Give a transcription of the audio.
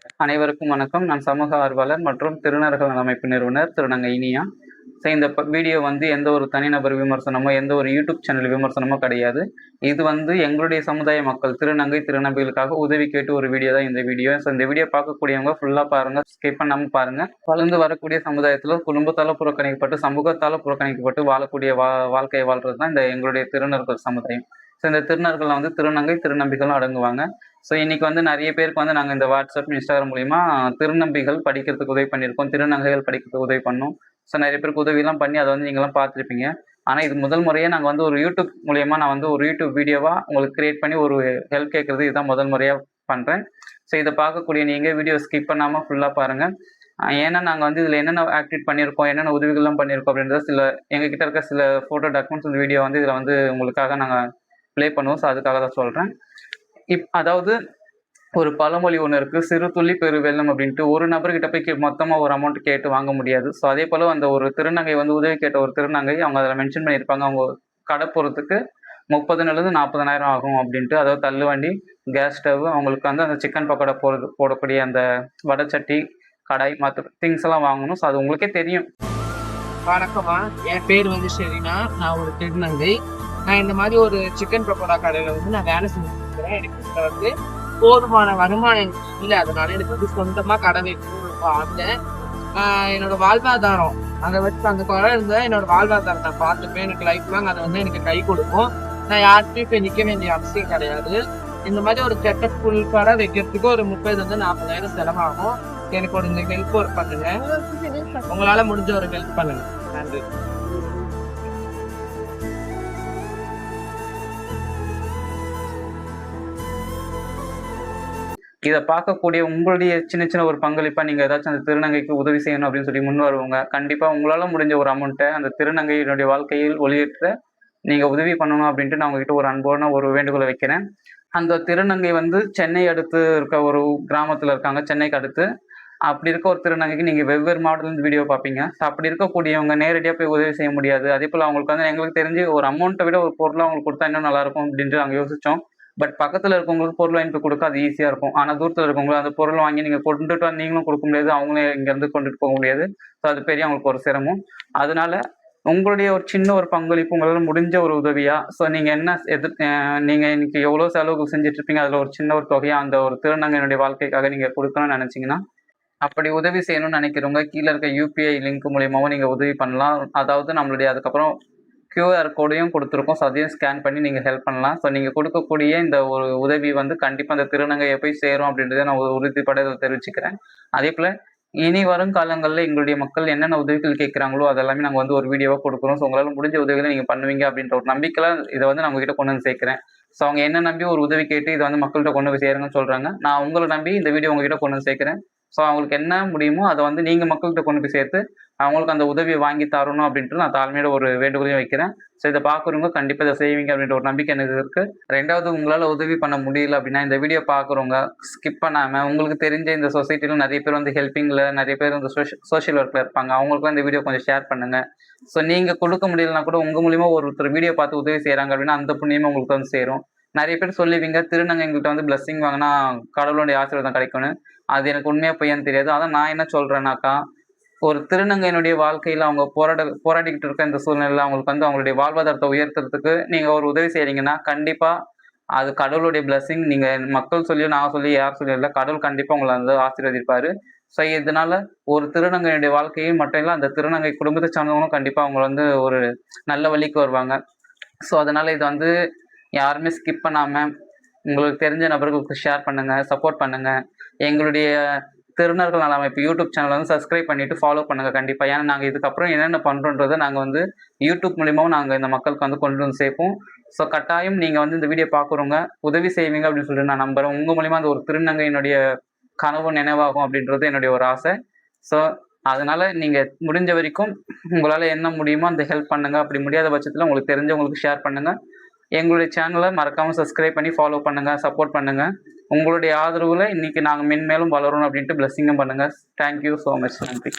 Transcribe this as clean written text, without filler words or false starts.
அனைவருக்கும் வணக்கம். நான் சமூக ஆர்வலர் மற்றும் திருநர்கள் நல அமைப்பு நிறுவனர் திருநங்கை இனியா. இந்த வீடியோ எந்த ஒரு தனிநபர் விமர்சனமோ எந்த ஒரு யூடியூப் சேனல் விமர்சனமோ கிடையாது. இது எங்களுடைய சமுதாய மக்கள் திருநங்கை திருநங்கைகளுக்காக உதவி கேட்டு ஒரு வீடியோ தான் இந்த வீடியோ. இந்த வீடியோ பார்க்கக்கூடியவங்க ஃபுல்லாக பாருங்க, ஸ்கிப் பண்ணாமல் பாருங்க. வளர்ந்து வரக்கூடிய சமுதாயத்தில் குடும்பத்தால் புறக்கணிக்கப்பட்டு சமூகத்தால் புறக்கணிக்கப்பட்டு வாழக்கூடிய வாழ்க்கையை வாழ்றது தான் இந்த எங்களுடைய திருநர்கள் சமுதாயம். இந்த திருநர்கள் திருநங்கை திருநம்பிகளும் அடங்குவாங்க. இன்னைக்கு நிறைய பேருக்கு நாங்கள் இந்த வாட்ஸ்அப் இன்ஸ்டாகிராம் மூலிமா திருநம்பிகள் படிக்கிறதுக்கு உதவி பண்ணியிருக்கோம், திருநங்கைகள் படிக்கிறதுக்கு உதவி பண்ணோம். நிறைய பேருக்கு உதவியெல்லாம் பண்ணி அதை நீங்களாம் பார்த்துருப்பீங்க. ஆனால் இது முதல் முறையாக நாங்கள் ஒரு யூடியூப் மூலியமாக நான் ஒரு யூடியூப் வீடியோவாக உங்களுக்கு கிரியேட் பண்ணி ஒரு ஹெல்ப் கேட்குறது இதுதான் முதல் முறையாக பண்ணுறேன். இதை பார்க்கக்கூடிய நீங்கள் வீடியோ ஸ்கிப் பண்ணாமல் ஃபுல்லாக பாருங்கள். ஏன்னா நாங்கள் இதில் என்னென்ன ஆக்டிவேட் பண்ணியிருக்கோம், என்னென்ன உதவிகள்லாம் பண்ணியிருக்கோம் அப்படின்றத சில எங்ககிட்ட இருக்க சில ஃபோட்டோ டாக்குமெண்ட்ஸ் இந்த வீடியோ இதில் உங்களுக்காக நாங்கள் ப்ளே பண்ணுவோம். அதுக்காக தான் சொல்கிறேன். அதாவது ஒரு பழமொழி ஒன்று இருக்குது, சிறு துளி பெரு வெள்ளம் அப்படின்ட்டு. ஒரு நபர்கிட்ட போய் மொத்தமாக ஒரு அமௌண்ட் கேட்டு வாங்க முடியாது. அதே போல் அந்த ஒரு திருநங்கை உதவி கேட்ட ஒரு திருநங்கை அவங்க அதில் மென்ஷன் பண்ணியிருப்பாங்க, அவங்க கடை போகிறதுக்கு 30,000 40,000 ஆகும் அப்படின்ட்டு. அதாவது தள்ளுவண்டி, கேஸ் ஸ்டவ், அவங்களுக்கு அந்த சிக்கன் பக்கோடா போடக்கூடிய அந்த வடைச்சட்டி, கடாய், மற்ற திங்ஸ் எல்லாம் வாங்கணும். அது உங்களுக்கே தெரியும். வணக்கமா, என் பேர் ஷெரினா. நான் ஒரு திருநங்கை. நான் இந்த மாதிரி ஒரு சிக்கன் பக்கோடா கடையில் நான் வேலை செஞ்சுருக்கிறேன். எனக்கு போதுமான வருமானம் இல்லை, அதனால எனக்கு சொந்தமா கடை வைக்கணும் ஆசை. என்னோட வாழ்வாதாரம் அதை வச்சு அந்த கடை இருந்தா என்னோட வாழ்வாதாரம் நான் பார்த்துப்பேன். எனக்கு லைஃப் லாங் அதை எனக்கு கை கொடுக்கும். நான் யாருக்குமே இப்ப நிக்க வேண்டிய அவசியம் கிடையாது. இந்த மாதிரி ஒரு செட்டப் ஃபுல் கடை வைக்கிறதுக்கு ஒரு 30,000 செலவாகும். எனக்கு ஒரு ஹெல்ப் பண்ணுங்க, உங்களால முடிஞ்ச ஒரு ஹெல்ப் பண்ணுங்க. நன்றி. இதை பார்க்கக்கூடிய உங்களுடைய சின்ன சின்ன ஒரு பங்களிப்பாக நீங்கள் ஏதாச்சும் அந்த திருநங்கைக்கு உதவி செய்யணும் அப்படின்னு சொல்லி முன் வருவாங்க. கண்டிப்பாக உங்களால் முடிஞ்ச ஒரு அமௌண்ட்டை அந்த திருநங்கையினுடைய வாழ்க்கையில் ஒளியேற்ற நீங்கள் உதவி பண்ணணும் அப்படின்ட்டு நான் உங்ககிட்ட ஒரு அன்போன ஒரு வேண்டுகோளை வைக்கிறேன். அந்த திருநங்கை சென்னை அடுத்து இருக்க ஒரு கிராமத்தில் இருக்காங்க, சென்னைக்கு அடுத்து. அப்படி இருக்க ஒரு திருநங்கைக்கு நீங்கள் வெவ்வேறு மாவட்டத்துலேருந்து வீடியோ பார்ப்பீங்க. அப்படி இருக்கக்கூடியவங்க நேரடியாக போய் உதவி செய்ய முடியாது. அதே போல் அவங்களுக்கு எங்களுக்கு தெரிஞ்சு ஒரு அமௌண்ட்டை விட ஒரு பொருளாக அவங்களுக்கு கொடுத்தா இன்னும் நல்லாயிருக்கும் அப்படின்ட்டு நாங்கள் யோசித்தோம். பட் பக்கத்தில் இருக்கவங்களுக்கு பொருள் வாங்கிட்டு கொடுக்க அது ஈஸியாக இருக்கும். ஆனால் தூரத்தில் இருக்கவங்களுக்கு அந்த பொருள் வாங்கி நீங்கள் கொண்டுட்டு நீங்களும் கொடுக்க முடியாது, அவங்களே இங்கேருந்து கொண்டுட்டு போக முடியாது. அது பெரிய அவங்களுக்கு ஒரு சிரமம். அதனால உங்களுடைய ஒரு சின்ன ஒரு பங்களிப்பு உங்களால் முடிஞ்ச ஒரு உதவியா, நீங்கள் என்ன நீங்கள் இன்னைக்கு எவ்வளோ செலவுகள் செஞ்சுட்டு இருப்பீங்க, அதில் ஒரு சின்ன ஒரு தொகையாக அந்த ஒரு திருநங்கையினுடைய வாழ்க்கைக்காக நீங்கள் கொடுக்கணும்னு நினச்சிங்கன்னா, அப்படி உதவி செய்யணும்னு நினைக்கிறவங்க கீழே இருக்க யூபிஐ லிங்க் மூலியமாகவும் நீங்கள் உதவி பண்ணலாம். அதாவது நம்மளுடைய அதுக்கப்புறம் QR கோடையும் கொடுத்துருக்கோம். அதையும் ஸ்கேன் பண்ணி நீங்கள் ஹெல்ப் பண்ணலாம். நீங்கள் கொடுக்கக்கூடிய இந்த ஒரு உதவி கண்டிப்பாக அந்த திருநங்கையை போய் சேரும் அப்படின்றத நான் உறுதிப்பட தெரிவிச்சுக்கிறேன். அதே போல் இனி வரும் காலங்களில் எங்களுடைய மக்கள் என்னென்ன உதவிகள் கேட்குறாங்களோ அதெல்லாமே நாங்கள் ஒரு வீடியோவாக கொடுக்குறோம். உங்களால் முடிஞ்ச உதவிகளை நீங்கள் பண்ணுவீங்க அப்படின்ற ஒரு நம்பிக்கையில் இதை நான் உங்ககிட்ட கொண்டு சேர்க்குறேன். அவங்க என்ன நம்பி ஒரு உதவி கேட்டு இதை மக்கள்கிட்ட கொண்டு போய் சேருங்கன்னு சொல்கிறாங்க. நான் உங்களை நம்பி இந்த வீடியோ உங்ககிட்ட கொண்டு சேர்க்குறேன். அவங்களுக்கு என்ன முடியுமோ அதை நீங்கள் மக்கள்கிட்ட கொண்டு போய் சேர்த்து அவங்களுக்கு அந்த உதவியை வாங்கி தரணும் அப்படின்ட்டு நான் தாழ்மையோட ஒரு வேண்டுகோளையும் வைக்கிறேன். இதை பார்க்குறவங்க கண்டிப்பாக இதை செய்வீங்க அப்படின்ற ஒரு நம்பிக்கை எனக்கு இருக்குது. ரெண்டாவது, உங்களால் உதவி பண்ண முடியல அப்படின்னா இந்த வீடியோ பார்க்குறவங்க ஸ்கிப் பண்ணாமல் உங்களுக்கு தெரிஞ்ச இந்த சொசைட்டியில் நிறைய பேர் ஹெல்ப்பிங்கில் நிறைய பேர் சோஷியல் ஒர்க்கில் இருப்பாங்க, அவங்களுக்குலாம் இந்த வீடியோ கொஞ்சம் ஷேர் பண்ணுங்கள். நீங்கள் கொடுக்க முடியலனா கூட உங்கள் மூலிமா ஒருத்தர் வீடியோ பார்த்து உதவி செய்கிறாங்க அப்படின்னா அந்த புண்ணியமாக உங்களுக்கு சேரும். நிறைய பேர் சொல்லுவீங்க திருநங்கை எங்கள்கிட்ட பிளஸ்ஸிங் வாங்கினா கடவுளுடைய ஆசீர்வாதம் கிடைக்கும்னு. அது எனக்கு உண்மையாக பொய்யான்னு தெரியாது. அதான் நான் என்ன சொல்கிறேன்னாக்கா, ஒரு திருநங்கையினுடைய வாழ்க்கையில் அவங்க போராடிக்கிட்டு இருக்க இந்த சூழ்நிலையில் அவங்களுக்கு அவங்களுடைய வாழ்வாதாரத்தை உயர்த்துறதுக்கு நீங்கள் ஒரு உதவி செய்கிறீங்கன்னா கண்டிப்பாக அது கடவுளுடைய பிளஸ்ஸிங். நீங்கள் மக்கள் சொல்லி நான் சொல்லி யார் சொல்லி இல்லை, கடவுள் கண்டிப்பாக உங்களை ஆசீர்வதிப்பார். இதனால ஒரு திருநங்கையினுடைய வாழ்க்கையும் மட்டும் இல்லை, அந்த திருநங்கை குடும்பத்தை சார்ந்தவங்களும் கண்டிப்பாக அவங்க ஒரு நல்ல வழிக்கு வருவாங்க. அதனால் இது யாருமே ஸ்கிப் பண்ணாமல் உங்களுக்கு தெரிஞ்ச நபர்களுக்கு ஷேர் பண்ணுங்கள், சப்போர்ட் பண்ணுங்கள். எங்களுடைய திருநர்கள் நல அமைப்பு யூடியூப் சேனல் சப்ஸ்கிரைப் பண்ணிவிட்டு ஃபாலோ பண்ணுங்கள் கண்டிப்பாக. ஏன்னா நாங்கள் இதுக்கப்புறம் என்னென்ன பண்ணுறோன்றதை நாங்கள் யூடியூப் மூலியமாகவும் நாங்கள் இந்த மக்களுக்கு கொண்டு சேர்ப்போம். கட்டாயம் நீங்கள் இந்த வீடியோ பார்க்குறவங்க உதவி செய்வீங்க அப்படின்னு சொல்லிட்டு நான் நம்புகிறேன். உங்கள் மூலிமா அந்த ஒரு திருநங்கையினுடைய கனவு நினைவாகும் அப்படின்றது என்னுடைய ஒரு ஆசை. அதனால் நீங்கள் முடிஞ்ச வரைக்கும் உங்களால் என்ன முடியுமோ அந்த ஹெல்ப் பண்ணுங்கள். அப்படி முடியாத பட்சத்தில் உங்களுக்கு தெரிஞ்சவங்களுக்கு ஷேர் பண்ணுங்கள். எங்களுடைய சேனலை மறக்காமல் சப்ஸ்கிரைப் பண்ணி ஃபாலோ பண்ணுங்கள், சப்போர்ட் பண்ணுங்கள். உங்களுடைய ஆதரவில் இன்றைக்கி நாங்கள் மென்மேலும் வளரணும் அப்படின்ட்டு பிளஸ்ஸிங்கும் பண்ணுங்கள். Thank you so much. நன்றி.